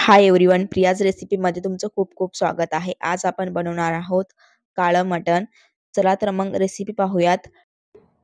Hi everyone, Priya's रेसिपीमध्ये तुमचं खूप खूप स्वागत आहे। आज आपण बनवणार आहोत काळं मटण। चला तर मग रेसिपी पाहूयात।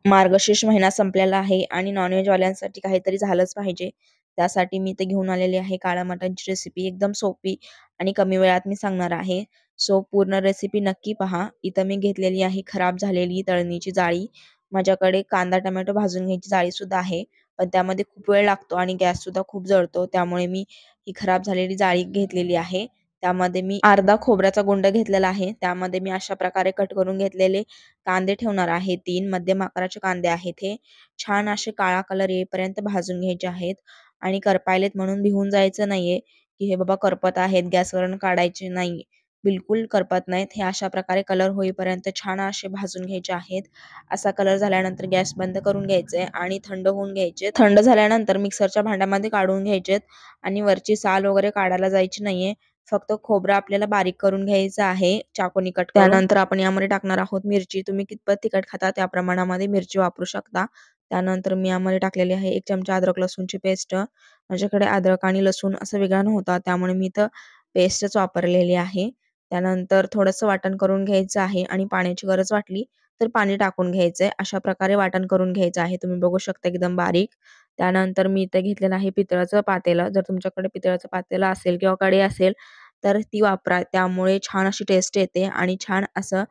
मार्गशीर्ष महिना संपलेला आहे आणि नॉनव्हेज वाल्यांसाठी काहीतरी झालंच पाहिजे। त्यासाठी मी इथे घेऊन आलेली आहे काळ्या मटणची रेसिपी। एकदम सोपी आणि कमी वेळात मी सांगणार आहे। सो पूर्ण रेसिपी नक्की पहा। इथं मी घेतलेली आहे खराब झालेली तळणीची जाळी। माझ्याकडे कांदा टोमॅटो भाजून घ्यायची जाळी सुद्धा आहे, पण त्यामध्ये खूप वेळ लागतो आणि गॅस सुद्धा खूप जळतो। त्यामुळे मी ही खराब झालेली जाळी घेतलेली आहे। त्यामध्ये मी अर्धा खोबऱ्याचा गुंड घेतलेला आहे। त्यामध्ये मी अशा प्रकारे कट करून घेतलेले कांदे ठेवणार आहे। 3 मध्यम आकाराचे कांदे आहेत। हे छान असे काळा कलर येईपर्यंत भाजून घ्यायचे आहेत आणि करपायलेत म्हणून भिवून जायचं नाहीये की हे बाबा करपत आहेत, गॅसवरून काढायचे नाही। बिलकुल करपत नाहीत। हे अशा प्रकारे कलर होईपर्यंत छान असे भाजून घ्यायचे आहेत। असा कलर झाल्यानंतर गॅस बंद करून घ्यायचे आणि थंड होऊन घ्यायचे। थंड झाल्यानंतर मिक्सरच्या भांड्यामध्ये काढून घ्यायचे आणि वरची साल वगैरे काढायला जायची नाहीये। फक्त खोबरं आपल्याला बारीक करून घ्यायचं आहे चाकूनी कट करून। त्यानंतर आपण यामध्ये टाकणार आहोत मिरची। तुम्ही कितपत तिखट खाता त्या प्रमाणामध्ये मिरची वापरू शकता। त्यानंतर मी यामध्ये टाकलेली आहे 1 चमचा अद्रक लसूणची पेस्ट। माझ्याकडे अद्रक आणि लसूण असं वेगळा नव्हता, त्यामुळे मी इथं पेस्टच वापरलेली आहे। त्यानंतर थोडंसं वाटण करून घ्यायचं आहे आणि पाण्याची गरज वाटली तर पाणी टाकून घ्यायचंय। अशा प्रकारे वाटण करून घ्यायचं आहे। तुम्ही बघू शकता एकदम बारीक। त्यानंतर मी इथे घेतलेलं आहे पितळाचं पातेलं। जर तुमच्याकडे पितळाचं पातेलं असेल किंवा कढई असेल तर ती वापरा। त्यामुळे छान अशी टेस्ट येते आणि छान असं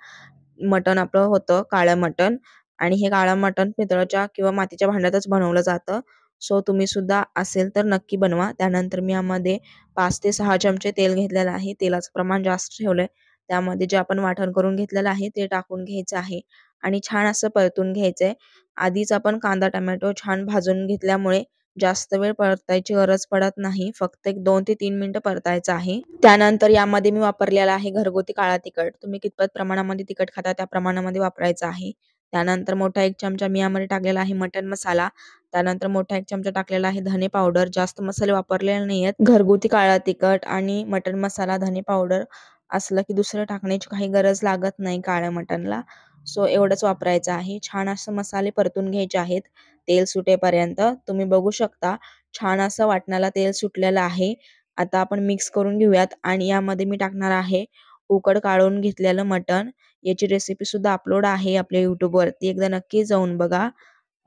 मटण आपलं होतं काळं मटण। आणि हे काळं मटण पितळाच्या किंवा मातीच्या भांड्यातच बनवलं जातं। सो तुम्ही सुद्धा असेल तर नक्की बनवा। त्यानंतर मी यामध्ये 5 ते 6 चमचे तेल घेतलेलं आहे। तेलाचं प्रमाण जास्त ठेवलंय। त्यामध्ये जे आपण वाटण करून घेतलेलं आहे ते टाकून घ्यायचं आहे आणि छान असं परतून घ्यायचंय। आधीच आपण कांदा टोमॅटो छान भाजून घेतल्यामुळे जास्त वेळ परतायची गरज पडत नाही। फक्त एक 2 ते 3 मिनिटं परतायचं आहे। त्यानंतर यामध्ये मी वापरलेला आहे घरगुती काळा तिखट। तुम्ही कितपत प्रमाणामध्ये तिखट खाता त्या प्रमाणामध्ये वापरायचं आहे। त्यानंतर मोठा 1 चमचा मी यामध्ये टाकलेला आहे मटण मसाला। त्यानंतर मोठा 1 चमचा टाकलेला आहे धने पावडर। जास्त मसाले वापरलेले नाहीयेत। घरगुती काळा तिखट आणि मटण मसाला, धने पावडर असलं की दुसरं टाकण्याची काही गरज लागत नाही काळ्या मटणला। सो एवढंच वापरायचं आहे। छान असं मसाले परतून घ्यायचे आहेत तेल सुटेपर्यंत। तुम्ही बघू शकता छान असं वाटणाला तेल सुटलेलं आहे। आता आपण मिक्स करून घेऊयात आणि यामध्ये मी टाकणार आहे उकड काढून घेतलेलं मटण। याची रेसिपी सुद्धा अपलोड आहे आपल्या YouTube वरती, एकदा नक्की जाऊन बघा।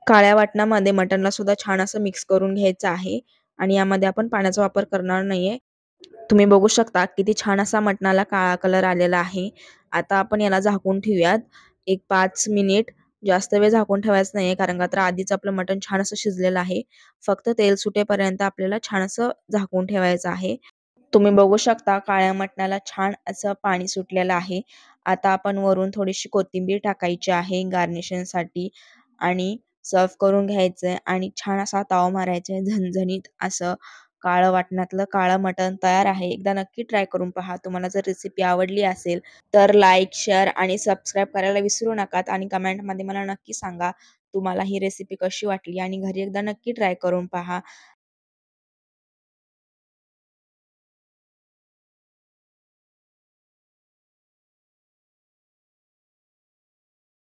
काळ्या वाटणामध्ये मटणला सुद्धा छान असं मिक्स करून घ्यायचं आहे आणि यामध्ये आपण पाण्याचा वापर करणार नाहीये। तुम्ही बघू शकता किती छान असा मटणाला काळा कलर आलेला आहे। आता आपण याला झाकून ठेवूयात एक 5 मिनिट। जास्त वेळ झाकून ठेवायचं नाहीये कारण का तर आधीच आपलं मटण छान असं शिजलेलं आहे। फक्त तेल सुटेपर्यंत आपल्याला छान असं झाकून ठेवायचं आहे। तुम्ही बघू शकता काळ्या मटणाला छान असं पाणी सुटलेलं आहे। आता आपण वरून थोडीशी कोथिंबीर टाकायची आहे गार्निशिंगसाठी आणि सर्व्ह करून घ्यायचंय आणि छान असा ताव मारायचा झणझणीत असं काळं वाटणातलं काळं मटण तयार आहे। एकदा नक्की ट्राय करून पहा। तुम्हाला जर रेसिपी आवडली असेल तर लाईक, शेअर आणि सबस्क्राईब करायला विसरू नका आणि कमेंटमध्ये मला नक्की सांगा तुम्हाला ही रेसिपी कशी वाटली आणि घरी एकदा नक्की ट्राय करून पहा।